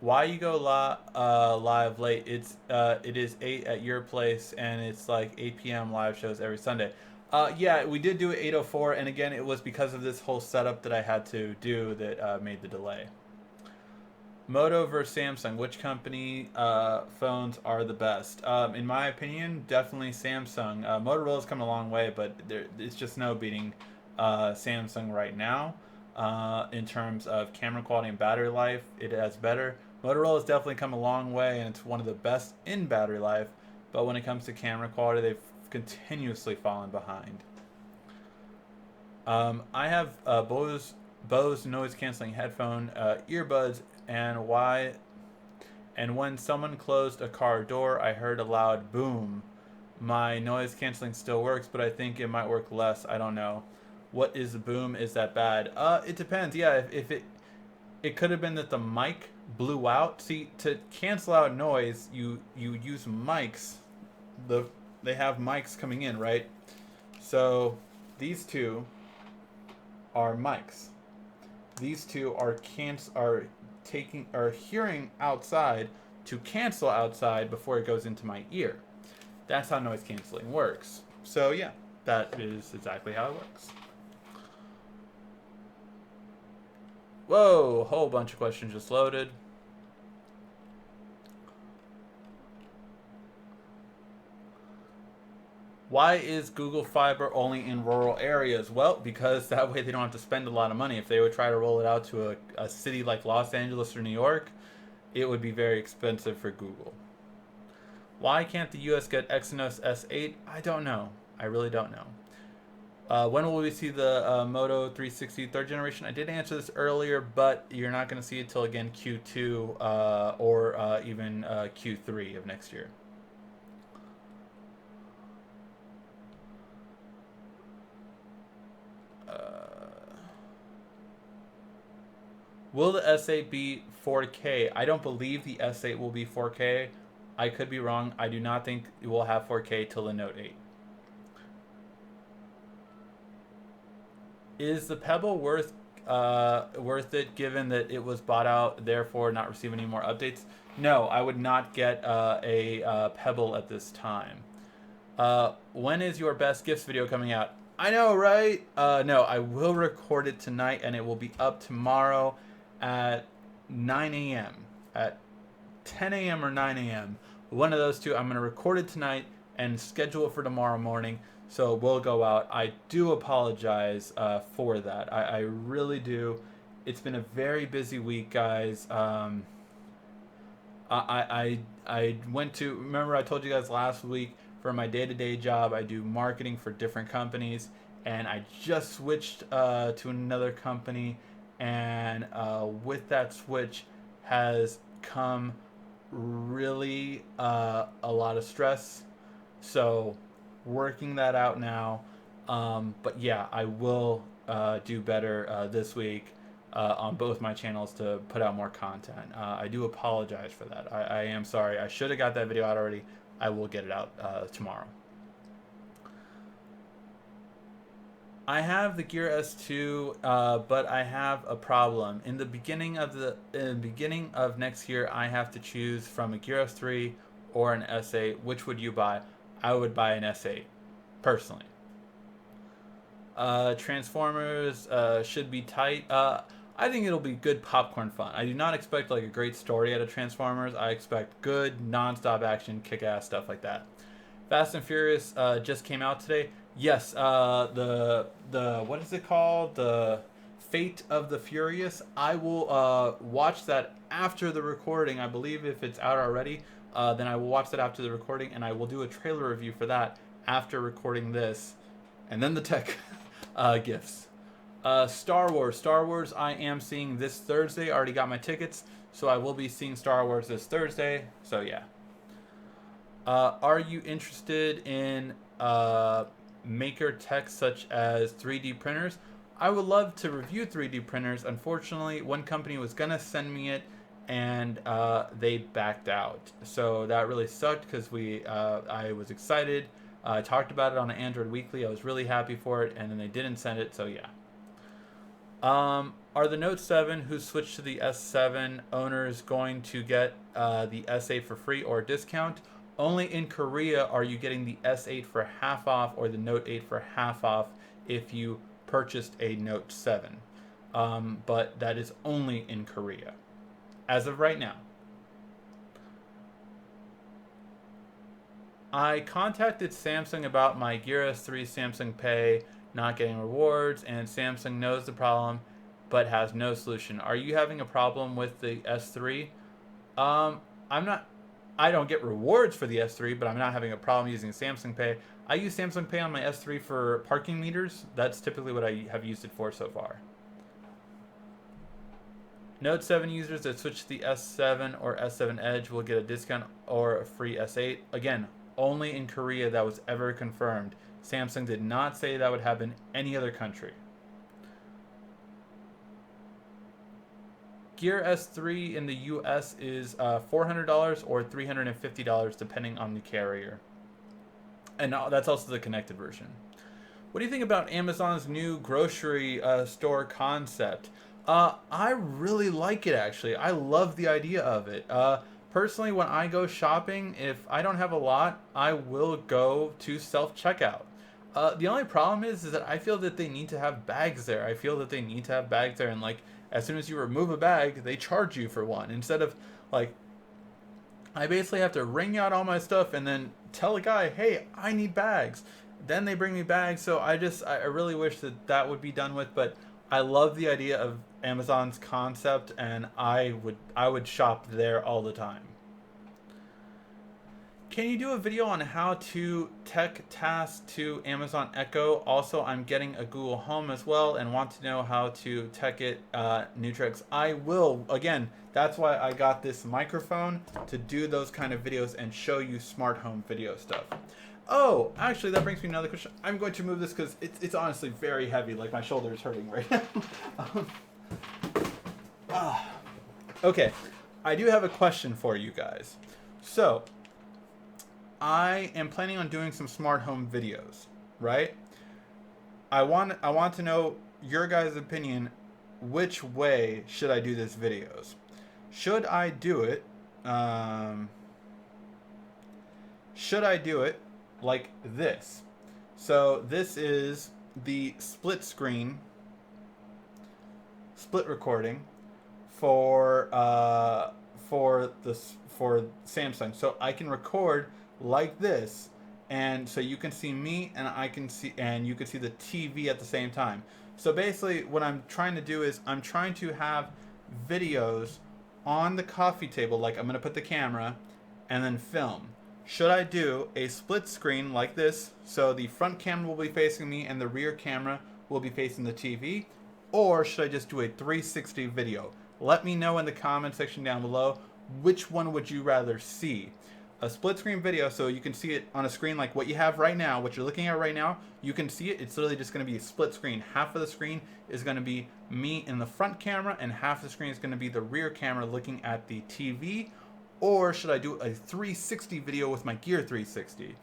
Why you go live late? It is 8 at your place, and it's like 8 p.m. live shows every Sunday. Yeah, we did do it 8:04, and again, it was because of this whole setup that I had to do that made the delay. Moto versus Samsung, which company phones are the best? In my opinion, definitely Samsung. Motorola's come a long way, but it's just no beating Samsung right now. In terms of camera quality and battery life, it has better. Motorola's definitely come a long way, and it's one of the best in battery life. But when it comes to camera quality, they've continuously fallen behind. I have Bose noise canceling headphone earbuds, and when someone closed a car door, I heard a loud boom. My noise canceling still works, but I think it might work less. I don't know. What is the boom? Is that bad? It depends. Yeah, if it could have been that the mic blew out. See, to cancel out noise, you use mics. They have mics coming in, right? So these two are mics. These two are hearing outside to cancel outside before it goes into my ear. That's how noise canceling works. So yeah, that is exactly how it works. Whoa, a whole bunch of questions just loaded. Why is Google Fiber only in rural areas? Well, because that way they don't have to spend a lot of money. If they would try to roll it out to a city like Los Angeles or New York, it would be very expensive for Google. Why can't the US get Exynos S8? I don't know. I really don't know. When will we see the Moto 360 third generation? I did answer this earlier, but you're not going to see it till again Q2 or even Q3 of next year. Will the S8 be 4K? I don't believe the S8 will be 4K. I could be wrong. I do not think it will have 4K till the Note 8. Is the Pebble worth it given that it was bought out, therefore not receive any more updates? No, I would not get a Pebble at this time. When is your best gifts video coming out? I know, right? No, I will record it tonight, and it will be up tomorrow at 9 a.m. At 10 a.m. or 9 a.m. One of those two. I'm going to record it tonight and schedule it for tomorrow morning. So it will go out. I do apologize for that. I really do. It's been a very busy week, guys. I went to, remember I told you guys last week, for my day-to-day job, I do marketing for different companies, and I just switched to another company, and with that switch has come really a lot of stress. So working that out now. But yeah, I will do better this week on both my channels to put out more content. I do apologize for that. I am sorry. I should have got that video out already. I will get it out tomorrow. I have the Gear S2, but I have a problem. In the beginning of next year, I have to choose from a Gear S3 or an S8. Which would you buy? I would buy an S8, personally. Transformers should be tight. I think it'll be good popcorn fun. I do not expect like a great story out of Transformers. I expect good non-stop action, kick-ass stuff like that. Fast and Furious just came out today. Yes, the what is it called? The Fate of the Furious. I will watch that after the recording. I believe if it's out already, then I will watch that after the recording, and I will do a trailer review for that after recording this, and then the tech gifts. Star Wars. Star Wars I am seeing this Thursday. I already got my tickets, so I will be seeing Star Wars this Thursday. So yeah. Are you interested in maker tech such as 3D printers? I would love to review 3D printers. Unfortunately, one company was gonna send me it, and they backed out. So that really sucked because I was excited. I talked about it on Android Weekly. I was really happy for it, and then they didn't send it. So yeah. Are the Note 7 who switched to the S7 owners going to get the S8 for free or a discount? Only in Korea are you getting the S8 for half off or the Note 8 for half off if you purchased a Note 7. But that is only in Korea as of right now. I contacted Samsung about my Gear S3 Samsung Pay not getting rewards, and Samsung knows the problem but has no solution. Are you having a problem with the S3? I'm not. I don't get rewards for the S3, but I'm not having a problem using Samsung Pay. I use Samsung Pay on my S3 for parking meters. That's typically what I have used it for so far. Note 7 users that switch to the S7 or S7 Edge will get a discount or a free S8. Again, only in Korea that was ever confirmed. Samsung did not say that would happen any other country. Gear S3 in the US is $400 or $350 depending on the carrier. And that's also the connected version. What do you think about Amazon's new grocery store concept? I really like it actually. I love the idea of it. Personally, when I go shopping, if I don't have a lot, I will go to self-checkout. The only problem is that I feel that they need to have bags there. I feel that they need to have bags there, and like as soon as you remove a bag, they charge you for one. Instead of like, I basically have to wring out all my stuff and then tell a guy, hey, I need bags. Then they bring me bags. So I really wish that that would be done with, but I love the idea of Amazon's concept, and I would shop there all the time. Can you do a video on how to tech task to Amazon Echo? Also, I'm getting a Google Home as well and want to know how to tech it Nutrix. I will. Again, that's why I got this microphone to do those kind of videos and show you smart home video stuff. Oh, actually, that brings me to another question. I'm going to move this because it's honestly very heavy. Like my shoulder is hurting right now. Okay, I do have a question for you guys. So, I am planning on doing some smart home videos, right? I want to know your guys' opinion. Which way should I do these videos? Should I do it? Should I do it like this? So this is the split screen, split recording for Samsung. So I can record like this, and so you can see me and you can see the TV at the same time. So basically what I'm trying to do is I'm trying to have videos on the coffee table, like I'm going to put the camera and then film. Should I do a split screen like this, so the front camera will be facing me and the rear camera will be facing the TV, or should I just do a 360 video? Let me know in the comment section down below, which one would you rather see? A split screen video, so you can see it on a screen like what you have right now, what you're looking at right now, you can see it. It's literally just going to be a split screen. Half of the screen is going to be me in the front camera, and half the screen is going to be the rear camera looking at the TV. Or should I do a 360 video with my Gear 360?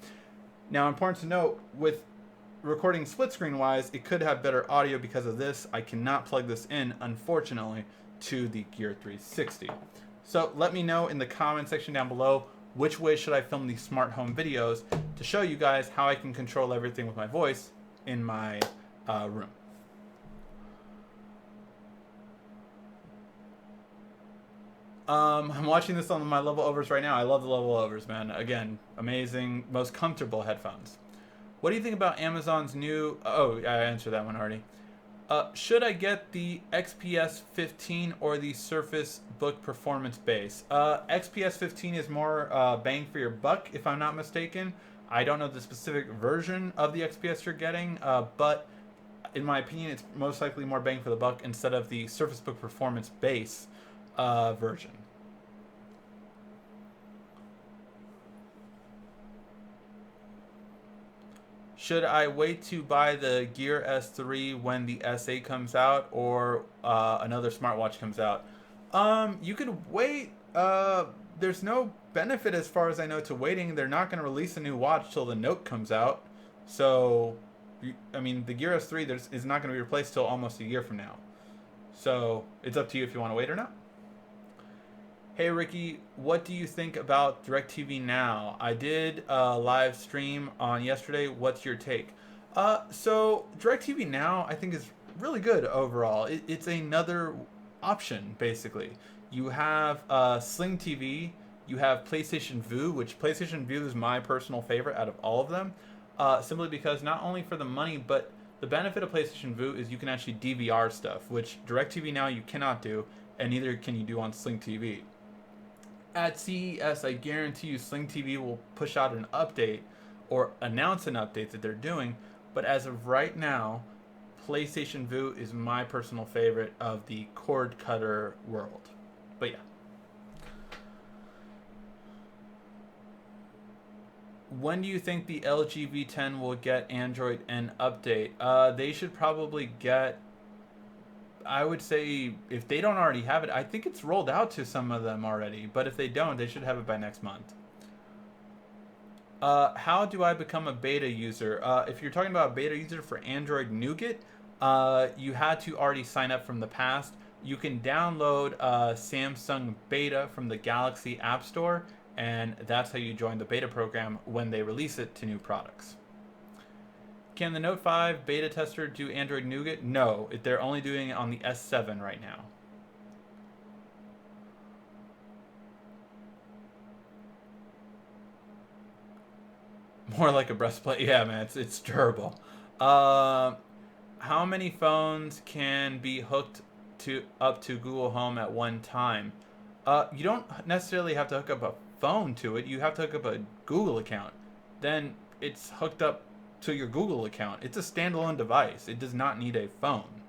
Now, important to note, with recording split screen wise, it could have better audio because of this. I cannot plug this in, unfortunately, to the Gear 360. So let me know in the comment section down below, which way should I film these smart home videos to show you guys how I can control everything with my voice in my room. I'm watching this on my level overs right now. I love the level overs, man. Again, amazing, most comfortable headphones. What do you think about Amazon's new? Oh, I answered that one already. Should I get the XPS 15 or the Surface Book Performance Base? XPS 15 is more bang for your buck, if I'm not mistaken. I don't know the specific version of the XPS you're getting, but in my opinion, it's most likely more bang for the buck instead of the Surface Book Performance Base version. Should I wait to buy the Gear S3 when the S8 comes out or another smartwatch comes out? You could wait. There's no benefit as far as I know to waiting. They're not going to release a new watch till the Note comes out. So, I mean, the Gear S3 is not going to be replaced till almost a year from now. So, it's up to you if you want to wait or not. Hey Ricky, what do you think about DirecTV Now? I did a live stream on yesterday. What's your take? So DirecTV Now I think is really good overall. It's another option basically. You have Sling TV, you have PlayStation Vue, which PlayStation Vue is my personal favorite out of all of them, simply because not only for the money, but the benefit of PlayStation Vue is you can actually DVR stuff, which DirecTV Now you cannot do, and neither can you do on Sling TV. At CES, I guarantee you Sling TV will push out an update or announce an update that they're doing. But as of right now, PlayStation Vue is my personal favorite of the cord cutter world. But yeah. When do you think the LG V10 will get Android N update? They should probably get, I would say, if they don't already have it, I think it's rolled out to some of them already. But if they don't, they should have it by next month. How do I become a beta user? If you're talking about a beta user for Android Nougat, you had to already sign up from the past. You can download Samsung Beta from the Galaxy App Store, and that's how you join the beta program when they release it to new products. Can the Note 5 beta tester do Android Nougat? No, they're only doing it on the S7 right now. More like a breastplate. Yeah, man, it's durable. How many phones can be hooked up to Google Home at one time? You don't necessarily have to hook up a phone to it. You have to hook up a Google account. Then it's hooked up to your Google account. It's a standalone device. It does not need a phone.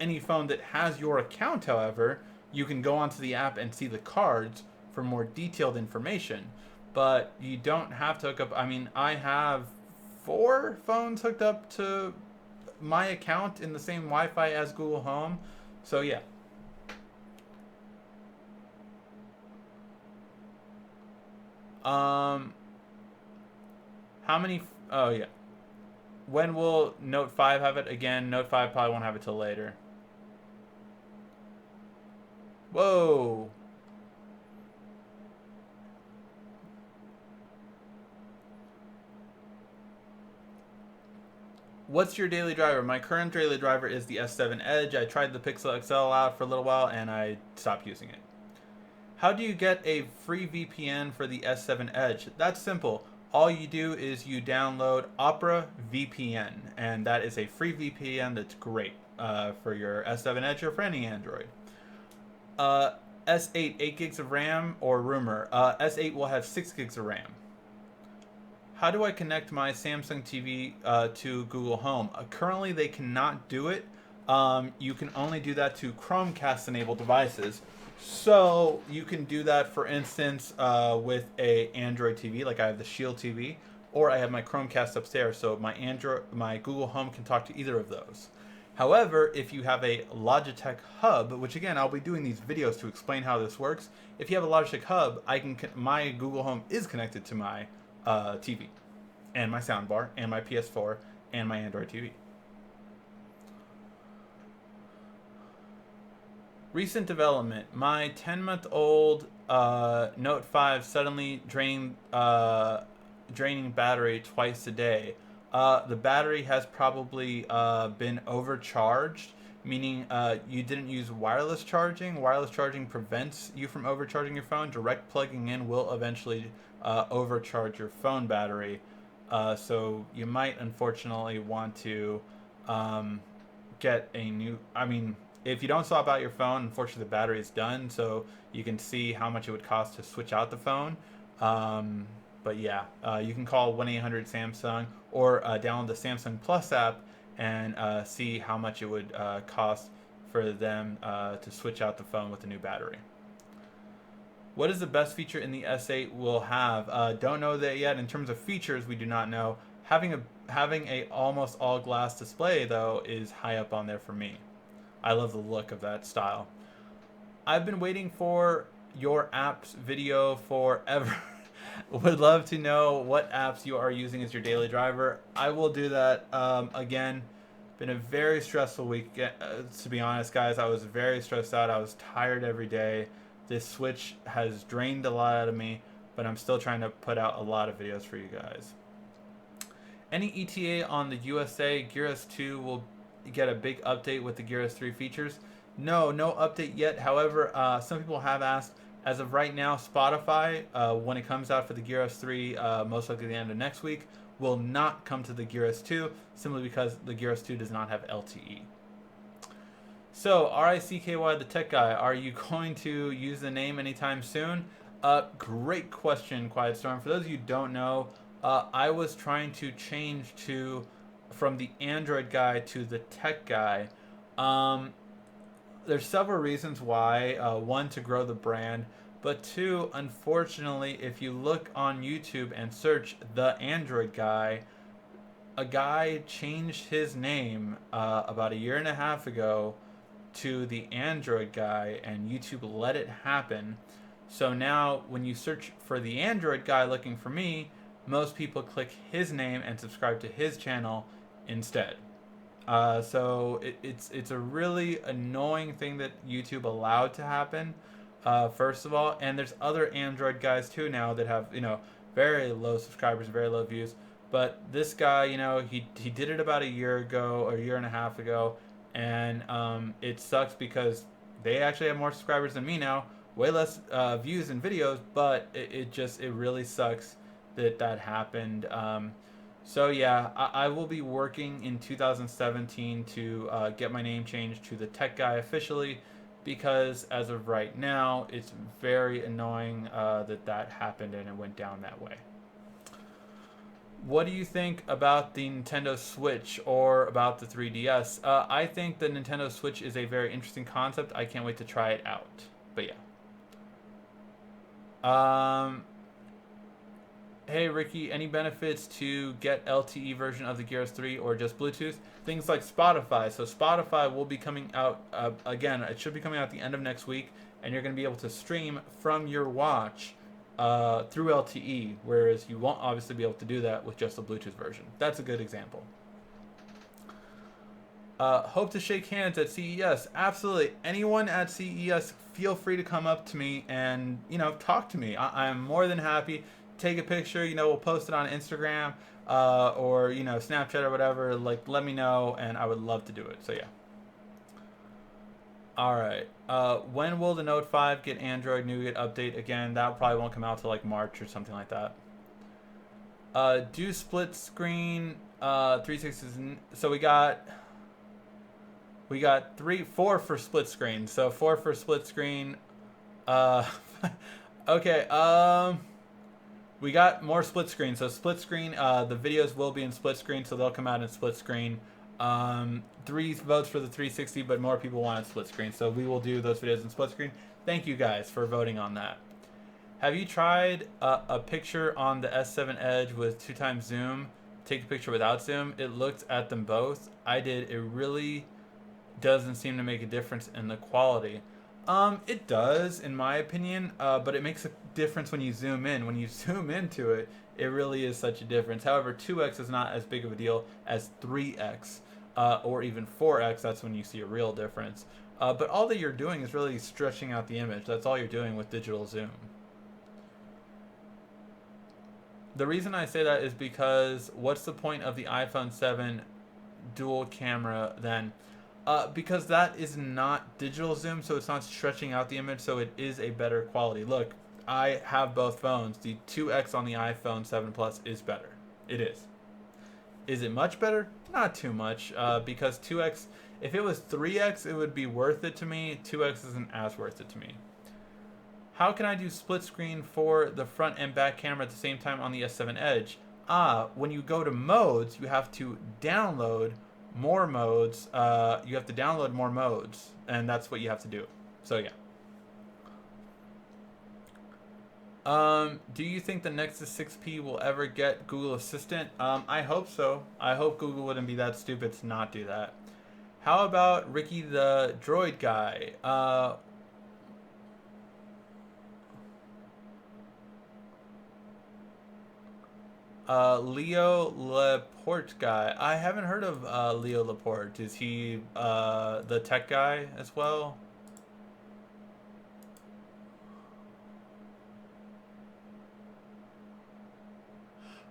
Any phone that has your account, however, you can go onto the app and see the cards for more detailed information. But you don't have to hook up. I mean, I have 4 phones hooked up to my account in the same Wi-Fi as Google Home. So yeah. How many? Oh yeah. When will Note 5 have it? Again, Note 5 probably won't have it till later. Whoa. What's your daily driver? My current daily driver is the S7 Edge. I tried the Pixel XL out for a little while and I stopped using it. How do you get a free VPN for the S7 Edge? That's simple. All you do is you download Opera VPN, and that is a free VPN that's great for your S7 Edge or for any Android. S8, 8 gigs of RAM or rumor? S8 will have 6 gigs of RAM. How do I connect my Samsung TV to Google Home? Currently, they cannot do it. You can only do that to Chromecast-enabled devices. So you can do that, for instance, with a Android TV, like I have the Shield TV, or I have my Chromecast upstairs, so my Google Home can talk to either of those. However, if you have a Logitech hub, which again I'll be doing these videos to explain how this works. If you have a Logitech hub, my Google Home is connected to my TV, and my soundbar, and my PS4, and my Android TV. Recent development. My 10-month-old Note 5 suddenly draining battery twice a day. The battery has probably been overcharged, meaning you didn't use wireless charging. Wireless charging prevents you from overcharging your phone. Direct plugging in will eventually overcharge your phone battery. So you might unfortunately want to um, get a new. I mean, if you don't swap out your phone, unfortunately the battery is done. So you can see how much it would cost to switch out the phone. Um, but yeah, you can call 1-800 Samsung or download the Samsung Plus app and see how much it would cost for them to switch out the phone with a new battery. What is the best feature in the S8 will have? Don't know that yet. In terms of features, we do not know. Having a almost all glass display though is high up on there for me. I love the look of that style. I've been waiting for your apps video forever. Would love to know what apps you are using as your daily driver. I will do that. Again, been a very stressful week. To be honest, guys, I was very stressed out. I was tired every day. This Switch has drained a lot out of me, but I'm still trying to put out a lot of videos for you guys. Any ETA on the USA? Gear S2 will get a big update with the Gear S3 features. No update yet. However, some people have asked. As of right now, Spotify, when it comes out for the Gear S3, most likely the end of next week, will not come to the Gear S2, simply because the Gear S2 does not have LTE. So, RICKY, the tech guy, are you going to use the name anytime soon? Great question, Quiet Storm. For those of you who don't know, I was trying to change from the Android guy to the tech guy. There's several reasons why. One, to grow the brand, but two, unfortunately, if you look on YouTube and search the Android guy, a guy changed his name about a year and a half ago to the Android guy, and YouTube let it happen. So now, when you search for the Android guy looking for me, most people click his name and subscribe to his channel instead. So it's a really annoying thing that YouTube allowed to happen. First of all, and there's other Android guys too now that have very low subscribers, very low views. But this guy, he did it about a year ago or a year and a half ago, and it sucks because they actually have more subscribers than me now, way less views and videos. But it really sucks that happened. So yeah, I will be working in 2017 to get my name changed to the tech guy officially, because as of right now, it's very annoying that happened and it went down that way. What do you think about the Nintendo Switch or about the 3DS? I think the Nintendo Switch is a very interesting concept. I can't wait to try it out. But yeah. Hey Ricky, any benefits to get LTE version of the Gear S3 or just Bluetooth? Things like Spotify. So Spotify will be coming out again. It should be coming out at the end of next week, and you're going to be able to stream from your watch through LTE, whereas you won't obviously be able to do that with just the Bluetooth version. That's a good example. Hope to shake hands at CES. Absolutely. Anyone at CES, feel free to come up to me and talk to me. I'm more than happy. Take a picture, we'll post it on Instagram or Snapchat or whatever. Like, let me know, and I would love to do it. So yeah. All right. When will the Note 5 get Android Nougat update again? That probably won't come out till like March or something like that. Do split screen 360s. So we got 4 for split screen. So 4 for split screen. Okay. We got more split screen. So split screen, the videos will be in split screen, so they'll come out in split screen. 3 votes for the 360, but more people wanted split screen, so we will do those videos in split screen. Thank you guys for voting on that. Have you tried a picture on the S7 Edge with 2x zoom? Take a picture without zoom. It looked at them both. I did. It really doesn't seem to make a difference in the quality. It does, in my opinion, but it makes a difference when you zoom in. When you zoom into it, it really is such a difference. However, 2x is not as big of a deal as 3x, or even 4x. That's when you see a real difference. But all that you're doing is really stretching out the image. That's all you're doing with digital zoom. The reason I say that is because what's the point of the iPhone 7 dual camera then? Because that is not digital zoom, so it's not stretching out the image, so it is a better quality. Look, I have both phones. The 2x on the iPhone 7 Plus is better. It is. Is it much better? Not too much, because 2x, if it was 3x, it would be worth it to me. 2x isn't as worth it to me. How can I do split screen for the front and back camera at the same time on the S7 Edge? When you go to modes, you have to download more modes. And that's what you have to do. So yeah. Do you think the Nexus 6P will ever get Google Assistant? I hope so. I hope Google wouldn't be that stupid to not do that. How about Ricky the Droid guy? Leo Laporte guy. I haven't heard of Leo Laporte. Is he the tech guy as well?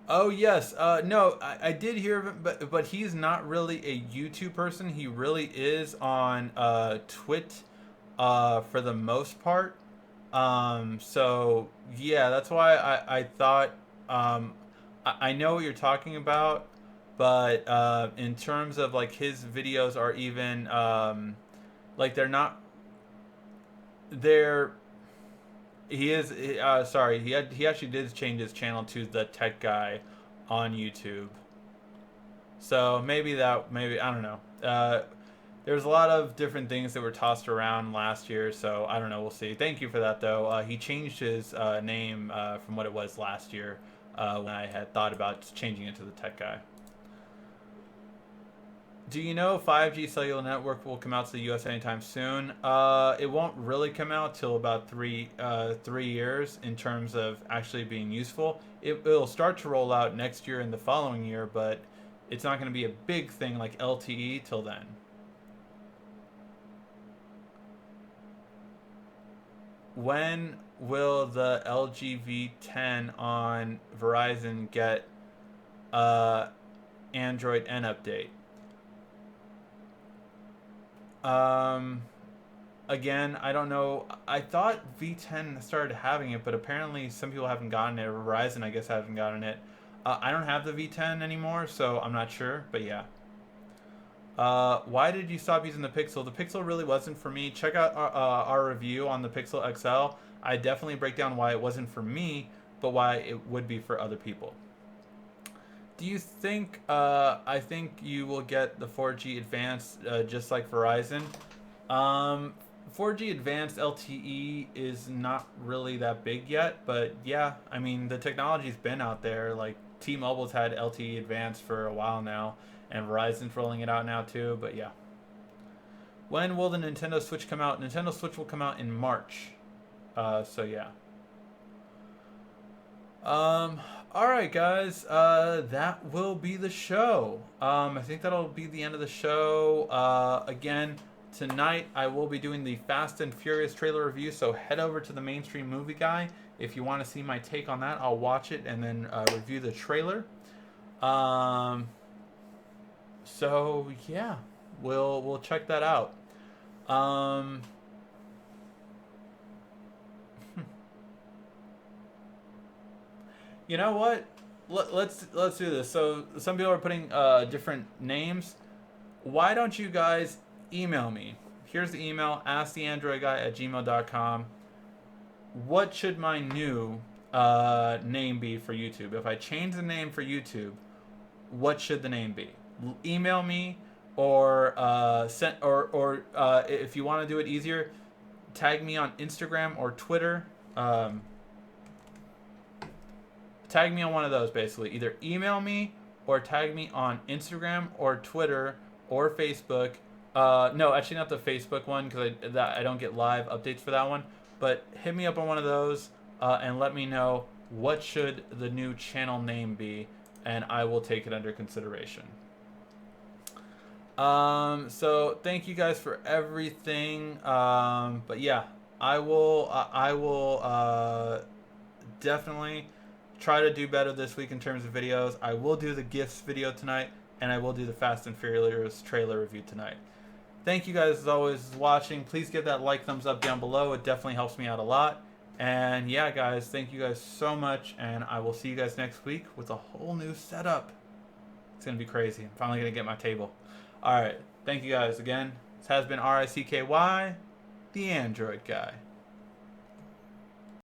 Oh yes, no, I did hear of him, but he's not really a YouTube person. He really is on Twit, for the most part. So yeah, that's why I thought I know what you're talking about, but in terms of like his videos are even like they're not they're he is sorry, he actually did change his channel to the tech guy on YouTube. So maybe I don't know. There's a lot of different things that were tossed around last year, so I don't know. We'll see. Thank you for that, though. He changed his name from what it was last year when I had thought about changing it to the tech guy. Do you know 5G cellular network will come out to the U.S. anytime soon? It won't really come out till about 3 years in terms of actually being useful. It'll start to roll out next year and the following year, but it's not going to be a big thing like LTE till then. When will the LG V10 on Verizon get Android N update? Again, I don't know. I thought V10 started having it, but apparently some people haven't gotten it. Verizon, I guess, haven't gotten it. I don't have the V10 anymore, so I'm not sure, but yeah. Why did you stop using the Pixel? The Pixel really wasn't for me. Check out our review on the Pixel XL. I definitely break down why it wasn't for me, but why it would be for other people. Do you think, I think you will get the 4G Advanced just like Verizon? 4G Advanced LTE is not really that big yet, but yeah, I mean, the technology's been out there. Like, T-Mobile's had LTE Advanced for a while now, and Verizon's rolling it out now too, but yeah. When will the Nintendo Switch come out? Nintendo Switch will come out in March. So yeah. Alright guys, that will be the show. I think that'll be the end of the show. Again, tonight I will be doing the Fast and Furious trailer review, so head over to the Mainstream Movie Guy. If you want to see my take on that, I'll watch it and then review the trailer. So yeah, we'll check that out. You know what? Let's do this. So some people are putting different names. Why don't you guys email me? Here's the email: asktheandroidguy@gmail.com. What should my new name be for YouTube? If I change the name for YouTube, what should the name be? Email me, or send, or if you want to do it easier, tag me on Instagram or Twitter. Tag me on one of those, basically. Either email me or tag me on Instagram or Twitter or Facebook. No, actually not the Facebook one, because I don't get live updates for that one. But hit me up on one of those and let me know what should the new channel name be, and I will take it under consideration. So thank you guys for everything. But yeah, I will definitely try to do better this week in terms of videos. I will do the gifts video tonight, and I will do the Fast and Furious trailer review tonight. Thank you guys as always watching. Please give that like, thumbs up down below. It definitely helps me out a lot. And yeah, guys, thank you guys so much. And I will see you guys next week with a whole new setup. It's going to be crazy. I'm finally going to get my table. All right. Thank you guys again. This has been RICKY, the Android Guy.